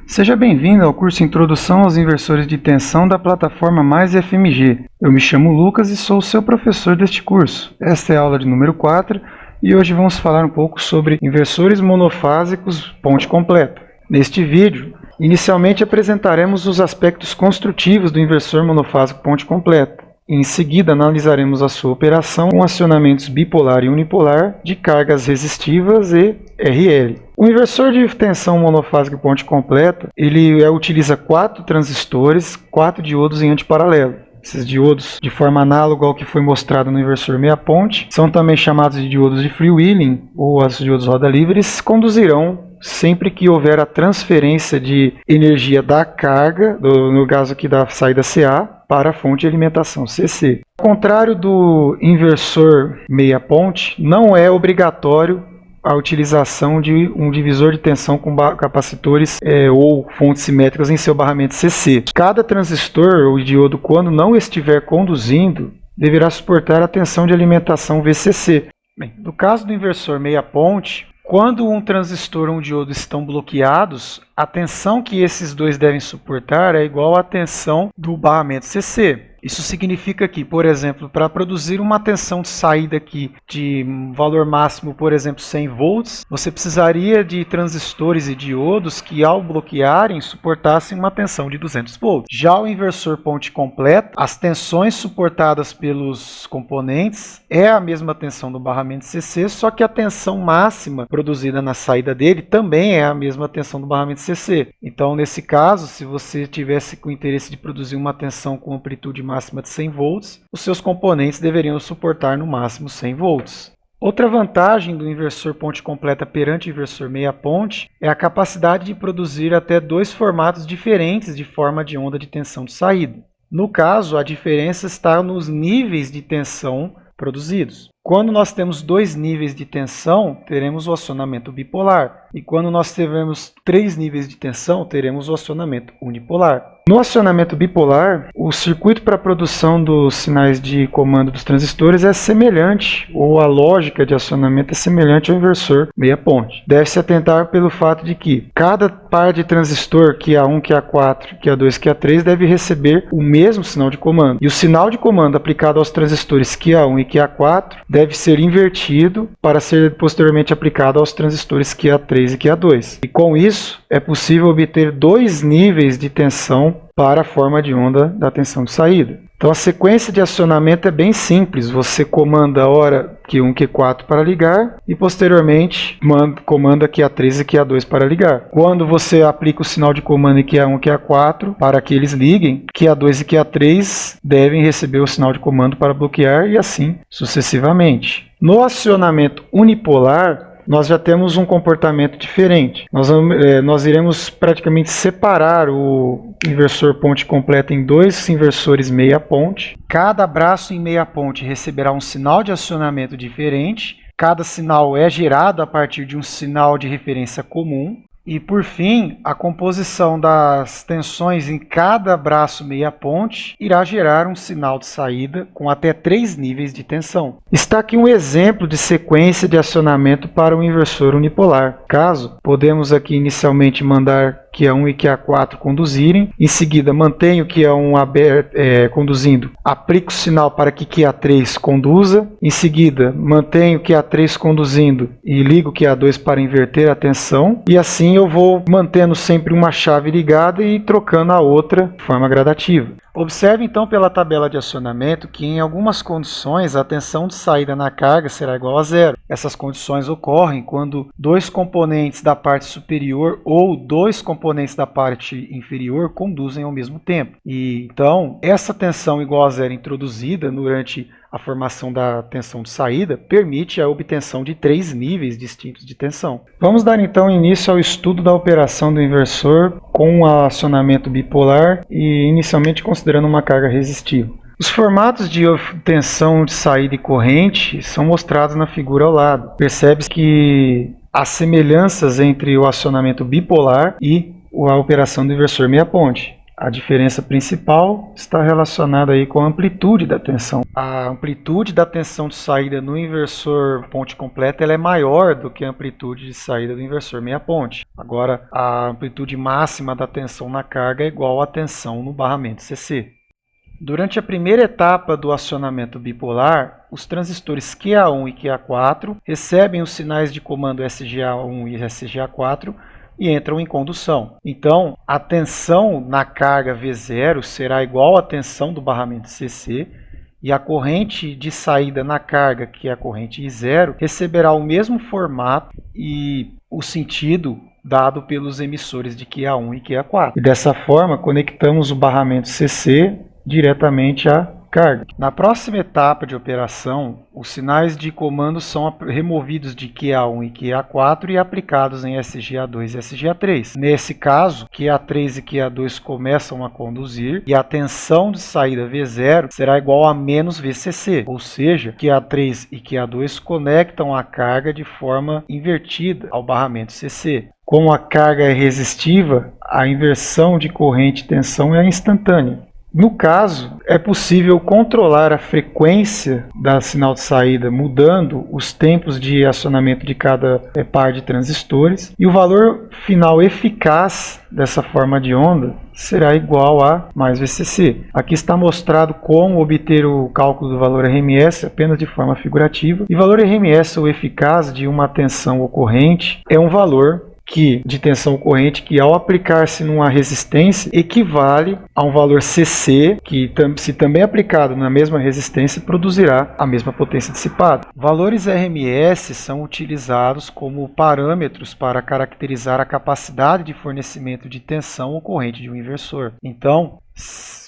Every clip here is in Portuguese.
Seja bem-vindo ao curso Introdução aos Inversores de Tensão da plataforma Mais FMG. Eu me chamo Lucas e sou o seu professor deste curso. Esta é a aula de número 4 e hoje vamos falar um pouco sobre inversores monofásicos ponte completa. Neste vídeo, inicialmente apresentaremos os aspectos construtivos do inversor monofásico ponte completa. Em seguida, analisaremos a sua operação com acionamentos bipolar e unipolar de cargas resistivas e RL. O inversor de tensão monofásico ponte completa, ele utiliza 4 transistores, 4 diodos em antiparalelo. Esses diodos, de forma análoga ao que foi mostrado no inversor meia ponte, são também chamados de diodos de freewheeling, ou os diodos roda livres, conduzirão sempre que houver a transferência de energia da carga, no caso aqui da saída CA, para a fonte de alimentação CC. Ao contrário do inversor meia ponte, não é obrigatório a utilização de um divisor de tensão com capacitores ou fontes simétricas em seu barramento CC. Cada transistor ou diodo, quando não estiver conduzindo, deverá suportar a tensão de alimentação VCC. Bem, no caso do inversor meia ponte, quando um transistor ou um diodo estão bloqueados, a tensão que esses dois devem suportar é igual à tensão do barramento CC. Isso significa que, por exemplo, para produzir uma tensão de saída aqui de valor máximo, por exemplo, 100 volts, você precisaria de transistores e diodos que, ao bloquearem, suportassem uma tensão de 200 volts. Já o inversor ponte completa, as tensões suportadas pelos componentes é a mesma tensão do barramento CC, só que a tensão máxima produzida na saída dele também é a mesma tensão do barramento CC. Então, nesse caso, se você tivesse com interesse de produzir uma tensão com amplitude máxima de 100 volts, os seus componentes deveriam suportar no máximo 100 volts. Outra vantagem do inversor ponte completa perante o inversor meia ponte é a capacidade de produzir até 2 formatos diferentes de forma de onda de tensão de saída. No caso, a diferença está nos níveis de tensão produzidos. Quando nós temos 2 níveis de tensão, teremos o acionamento bipolar. E quando nós tivermos 3 níveis de tensão, teremos o acionamento unipolar. No acionamento bipolar, o circuito para a produção dos sinais de comando dos transistores é semelhante, ou a lógica de acionamento é semelhante ao inversor meia ponte. Deve-se atentar pelo fato de que cada par de transistor, QA1, QA4, QA2, QA3, deve receber o mesmo sinal de comando. E o sinal de comando aplicado aos transistores QA1 e QA4 deve ser invertido para ser posteriormente aplicado aos transistores QA3 e QA2. E com isso, é possível obter 2 níveis de tensão para a forma de onda da tensão de saída. Então a sequência de acionamento é bem simples. Você comanda a hora Q1 e Q4 para ligar e posteriormente comanda QA3 e QA2 para ligar. Quando você aplica o sinal de comando em QA1 e QA4 para que eles liguem, QA2 e QA3 devem receber o sinal de comando para bloquear e assim sucessivamente. No acionamento unipolar, nós já temos um comportamento diferente. Nós iremos praticamente separar o inversor ponte completa em 2 inversores meia ponte. Cada braço em meia ponte receberá um sinal de acionamento diferente. Cada sinal é gerado a partir de um sinal de referência comum. E, por fim, a composição das tensões em cada braço meia ponte irá gerar um sinal de saída com até 3 níveis de tensão. Está aqui um exemplo de sequência de acionamento para o inversor unipolar. Caso, podemos aqui inicialmente mandar QA1 e QA4 conduzirem, em seguida mantenho QA1 conduzindo, aplico o sinal para que QA3 conduza, em seguida mantenho QA3 conduzindo e ligo QA2 para inverter a tensão, e assim eu vou mantendo sempre uma chave ligada e trocando a outra de forma gradativa. Observe então pela tabela de acionamento que em algumas condições a tensão de saída na carga será igual a 0. Essas condições ocorrem quando 2 componentes da parte superior ou 2 componentes da parte inferior conduzem ao mesmo tempo. E então essa tensão igual a 0 introduzida durante a formação da tensão de saída permite a obtenção de 3 níveis distintos de tensão. Vamos dar então início ao estudo da operação do inversor com acionamento bipolar e inicialmente considerando uma carga resistiva. Os formatos de tensão de saída e corrente são mostrados na figura ao lado. Percebe-se que há semelhanças entre o acionamento bipolar e a operação do inversor meia ponte. A diferença principal está relacionada aí com a amplitude da tensão. A amplitude da tensão de saída no inversor ponte completa ela é maior do que a amplitude de saída do inversor meia ponte. Agora, a amplitude máxima da tensão na carga é igual à tensão no barramento CC. Durante a primeira etapa do acionamento bipolar, os transistores QA1 e QA4 recebem os sinais de comando SGA1 e SGA4 e entram em condução. Então, a tensão na carga V0 será igual à tensão do barramento CC e a corrente de saída na carga, que é a corrente I0, receberá o mesmo formato e o sentido dado pelos emissores de QA1 e QA4. E dessa forma, conectamos o barramento CC diretamente à carga. Na próxima etapa de operação, os sinais de comando são removidos de QA1 e QA4 e aplicados em SGA2 e SGA3. Nesse caso, QA3 e QA2 começam a conduzir e a tensão de saída V0 será igual a menos VCC, ou seja, QA3 e QA2 conectam a carga de forma invertida ao barramento CC. Como a carga é resistiva, a inversão de corrente e tensão é instantânea. No caso, é possível controlar a frequência da sinal de saída mudando os tempos de acionamento de cada par de transistores e o valor final eficaz dessa forma de onda será igual a mais VCC. Aqui está mostrado como obter o cálculo do valor RMS apenas de forma figurativa. E valor RMS ou eficaz de uma tensão ocorrente é um valor de tensão corrente que ao aplicar-se numa resistência equivale a um valor CC que se também aplicado na mesma resistência produzirá a mesma potência dissipada. Valores RMS são utilizados como parâmetros para caracterizar a capacidade de fornecimento de tensão ocorrente de um inversor. Então,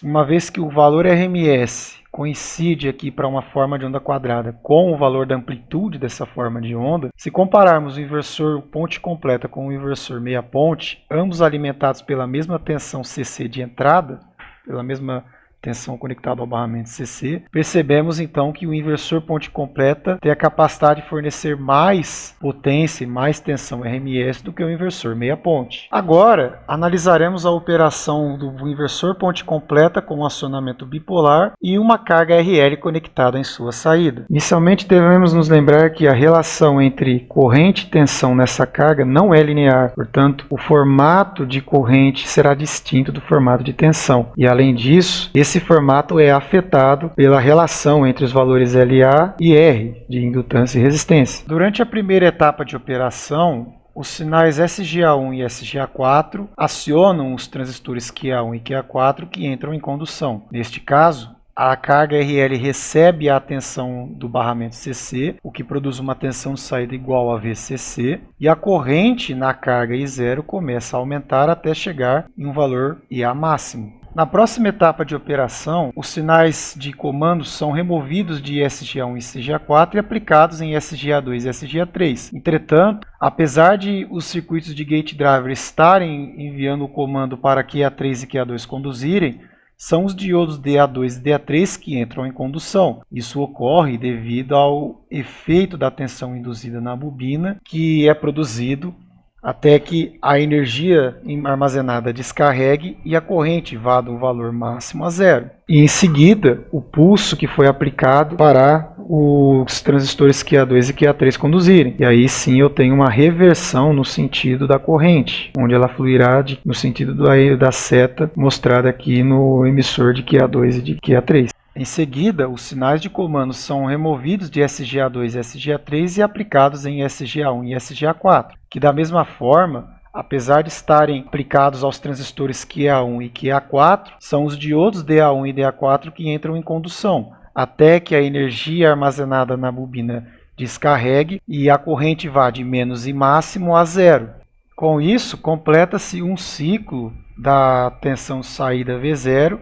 uma vez que o valor RMS coincide aqui para uma forma de onda quadrada com o valor da amplitude dessa forma de onda, se compararmos o inversor ponte completa com o inversor meia ponte, ambos alimentados pela mesma tensão CC de entrada, pela mesma tensão conectada ao barramento CC, percebemos então que o inversor ponte completa tem a capacidade de fornecer mais potência e mais tensão RMS do que o inversor meia ponte. Agora, analisaremos a operação do inversor ponte completa com acionamento bipolar e uma carga RL conectada em sua saída. Inicialmente devemos nos lembrar que a relação entre corrente e tensão nessa carga não é linear, portanto, o formato de corrente será distinto do formato de tensão. E além disso, esse formato é afetado pela relação entre os valores LA e R, de indutância e resistência. Durante a primeira etapa de operação, os sinais SGA1 e SGA4 acionam os transistores QA1 e QA4 que entram em condução. Neste caso, a carga RL recebe a tensão do barramento CC, o que produz uma tensão de saída igual a VCC, e a corrente na carga I0 começa a aumentar até chegar em um valor IA máximo. Na próxima etapa de operação, os sinais de comando são removidos de SGA1 e SGA4 e aplicados em SGA2 e SGA3. Entretanto, apesar de os circuitos de gate driver estarem enviando o comando para QA3 e QA2 conduzirem, são os diodos DA2 e DA3 que entram em condução. Isso ocorre devido ao efeito da tensão induzida na bobina, que é produzido até que a energia armazenada descarregue e a corrente vá do valor máximo a zero. E em seguida, o pulso que foi aplicado para os transistores QA2 e QA3 conduzirem. E aí sim eu tenho uma reversão no sentido da corrente, onde ela fluirá no sentido da seta mostrada aqui no emissor de QA2 e de QA3. Em seguida, os sinais de comando são removidos de SGA2 e SGA3 e aplicados em SGA1 e SGA4, que da mesma forma, apesar de estarem aplicados aos transistores QA1 e QA4, são os diodos DA1 e DA4 que entram em condução, até que a energia armazenada na bobina descarregue e a corrente vá de menos I máximo a zero. Com isso, completa-se um ciclo da tensão de saída V0,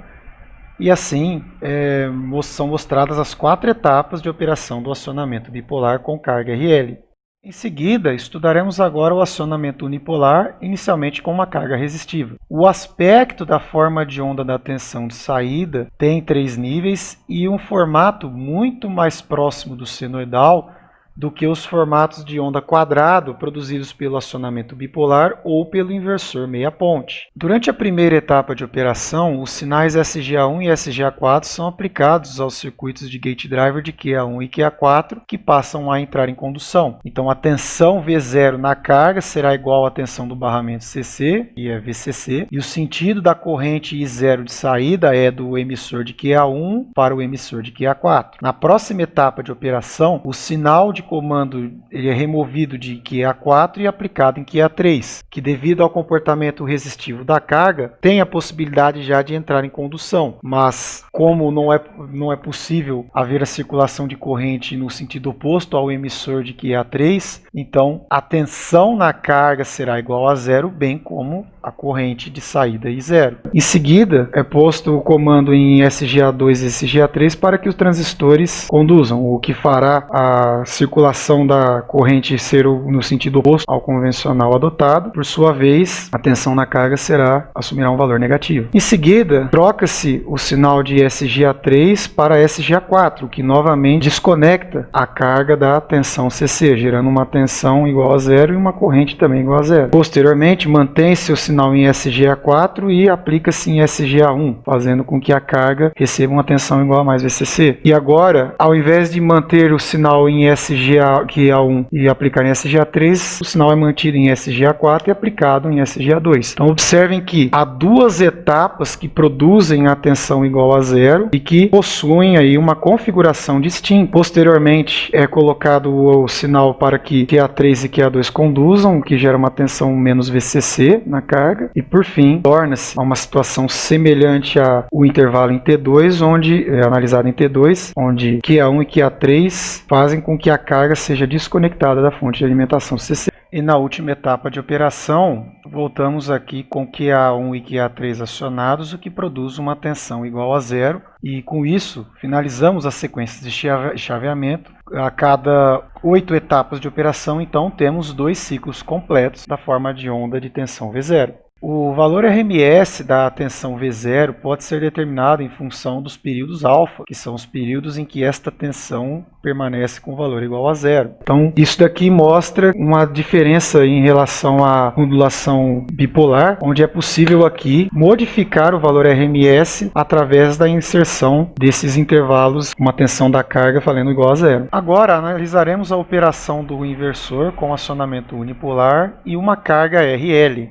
e assim são mostradas as 4 etapas de operação do acionamento bipolar com carga RL. Em seguida, estudaremos agora o acionamento unipolar, inicialmente com uma carga resistiva. O aspecto da forma de onda da tensão de saída tem 3 níveis e um formato muito mais próximo do senoidal do que os formatos de onda quadrado produzidos pelo acionamento bipolar ou pelo inversor meia-ponte. Durante a primeira etapa de operação, os sinais SGA1 e SGA4 são aplicados aos circuitos de gate driver de QA1 e QA4 que passam a entrar em condução. Então a tensão V0 na carga será igual à tensão do barramento CC, e é VCC, e o sentido da corrente I0 de saída é do emissor de QA1 para o emissor de QA4. Na próxima etapa de operação, o sinal de comando ele é removido de QA4 e aplicado em QA3, que devido ao comportamento resistivo da carga, tem a possibilidade já de entrar em condução, mas como não é possível haver a circulação de corrente no sentido oposto ao emissor de QA3, então a tensão na carga será igual a zero, bem como a corrente de saída I0. Em seguida, é posto o comando em SGA2 e SGA3 para que os transistores conduzam, o que fará a circulação da corrente ser no sentido oposto ao convencional adotado. Por sua vez, a tensão na carga assumirá um valor negativo. Em seguida, troca-se o sinal de SGA3 para SGA4, o que novamente desconecta a carga da tensão CC, gerando uma tensão igual a zero e uma corrente também igual a zero. Posteriormente, mantém-se o sinal em SGA4 e aplica-se em SGA1, fazendo com que a carga receba uma tensão igual a mais VCC. E agora, ao invés de manter o sinal em SGA1 e aplicar em SGA3, o sinal é mantido em SGA4 e aplicado em SGA2. Então observem que há duas etapas que produzem a tensão igual a zero e que possuem aí uma configuração distinta. Posteriormente é colocado o sinal para que QA3 e QA2 conduzam, o que gera uma tensão menos VCC na carga. E por fim, torna-se uma situação semelhante ao intervalo em T2, onde é analisado em T2, onde QA1 e QA3 fazem com que a carga seja desconectada da fonte de alimentação CC. E na última etapa de operação, voltamos aqui com QA1 e QA3 acionados, o que produz uma tensão igual a zero. E com isso, finalizamos as sequências de chaveamento. A cada 8 etapas de operação, então, temos 2 ciclos completos da forma de onda de tensão V0. O valor RMS da tensão V0 pode ser determinado em função dos períodos alfa, que são os períodos em que esta tensão permanece com valor igual a zero. Então, isso daqui mostra uma diferença em relação à ondulação bipolar, onde é possível aqui modificar o valor RMS através da inserção desses intervalos, uma tensão da carga valendo igual a zero. Agora, analisaremos a operação do inversor com acionamento unipolar e uma carga RL.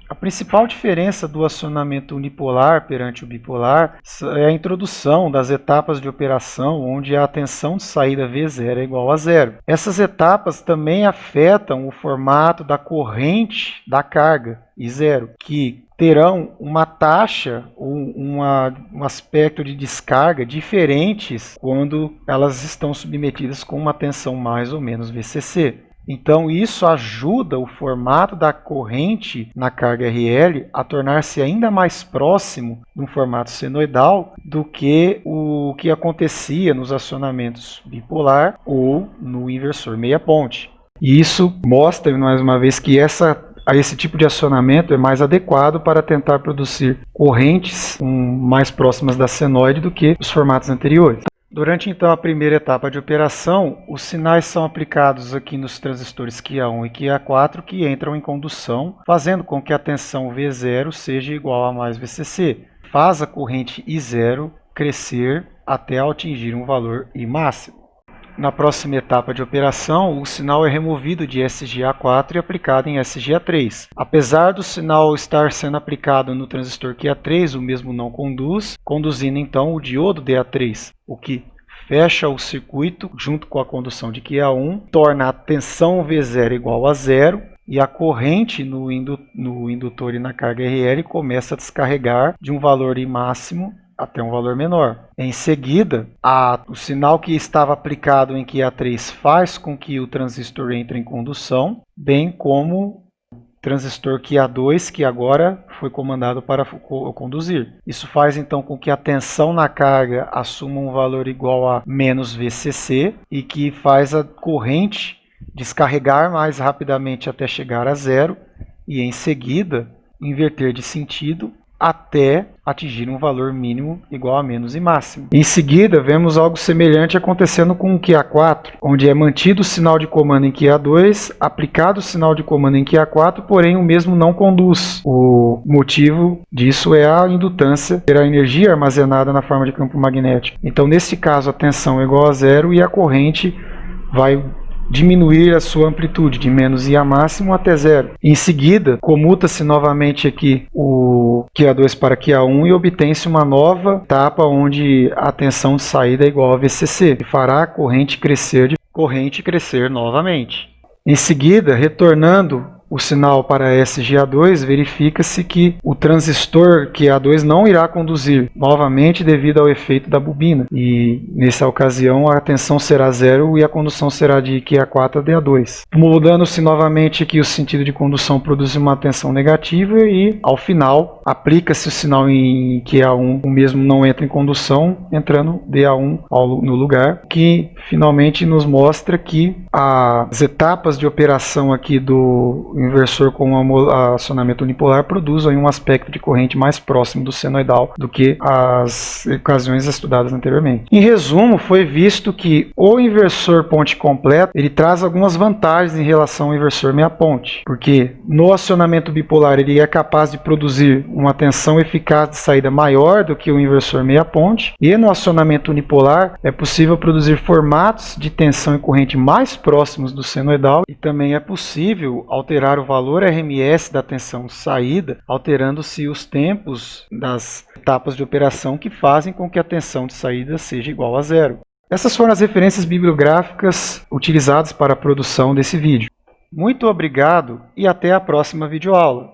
A principal diferença do acionamento unipolar perante o bipolar é a introdução das etapas de operação onde a tensão de saída V0 é igual a zero. Essas etapas também afetam o formato da corrente da carga I0, que terão uma taxa ou um aspecto de descarga diferentes quando elas estão submetidas com uma tensão mais ou menos VCC. Então isso ajuda o formato da corrente na carga RL a tornar-se ainda mais próximo de um formato senoidal do que o que acontecia nos acionamentos bipolar ou no inversor meia-ponte. E isso mostra mais uma vez que esse tipo de acionamento é mais adequado para tentar produzir correntes mais próximas da senoide do que os formatos anteriores. Durante então a primeira etapa de operação, os sinais são aplicados aqui nos transistores QA1 e QA4 que entram em condução, fazendo com que a tensão V0 seja igual a mais VCC. Faz a corrente I0 crescer até atingir um valor I máximo. Na próxima etapa de operação, o sinal é removido de SGA4 e aplicado em SGA3. Apesar do sinal estar sendo aplicado no transistor QA3, o mesmo não conduz, conduzindo então o diodo DA3, o que fecha o circuito junto com a condução de QA1, torna a tensão V0 igual a zero, e a corrente no indutor e na carga RL começa a descarregar de um valor I máximo até um valor menor. Em seguida, o sinal que estava aplicado em QA3 faz com que o transistor entre em condução, bem como o transistor QA2, que agora foi comandado para conduzir. Isso faz então com que a tensão na carga assuma um valor igual a menos VCC e que faz a corrente descarregar mais rapidamente até chegar a zero e em seguida inverter de sentido até atingir um valor mínimo igual a menos e máximo. Em seguida, vemos algo semelhante acontecendo com o QA4, onde é mantido o sinal de comando em QA2, aplicado o sinal de comando em QA4, porém o mesmo não conduz. O motivo disso é a indutância, ter a energia armazenada na forma de campo magnético. Então, nesse caso, a tensão é igual a zero e a corrente vai diminuir a sua amplitude de menos IA máximo até zero. Em seguida, comuta-se novamente aqui o QA2 para QA1 e obtém-se uma nova etapa onde a tensão de saída é igual a VCC, que fará a corrente crescer novamente. Em seguida, retornando o sinal para SGA2, verifica-se que o transistor QA2 não irá conduzir novamente devido ao efeito da bobina. E nessa ocasião a tensão será zero e a condução será de QA4 a DA2. Mudando-se novamente aqui o sentido de condução, produz uma tensão negativa e ao final aplica-se o sinal em QA1, o mesmo não entra em condução, entrando DA1 no lugar, que finalmente nos mostra que as etapas de operação aqui do inversor com acionamento unipolar produzem um aspecto de corrente mais próximo do senoidal do que as ocasiões estudadas anteriormente. Em resumo, foi visto que o inversor ponte completo ele traz algumas vantagens em relação ao inversor meia ponte, porque no acionamento bipolar ele é capaz de produzir uma tensão eficaz de saída maior do que o inversor meia ponte, e no acionamento unipolar é possível produzir formatos de tensão e corrente mais próximos do senoidal, e também é possível alterar o valor RMS da tensão de saída, alterando-se os tempos das etapas de operação que fazem com que a tensão de saída seja igual a zero. Essas foram as referências bibliográficas utilizadas para a produção desse vídeo. Muito obrigado e até a próxima videoaula.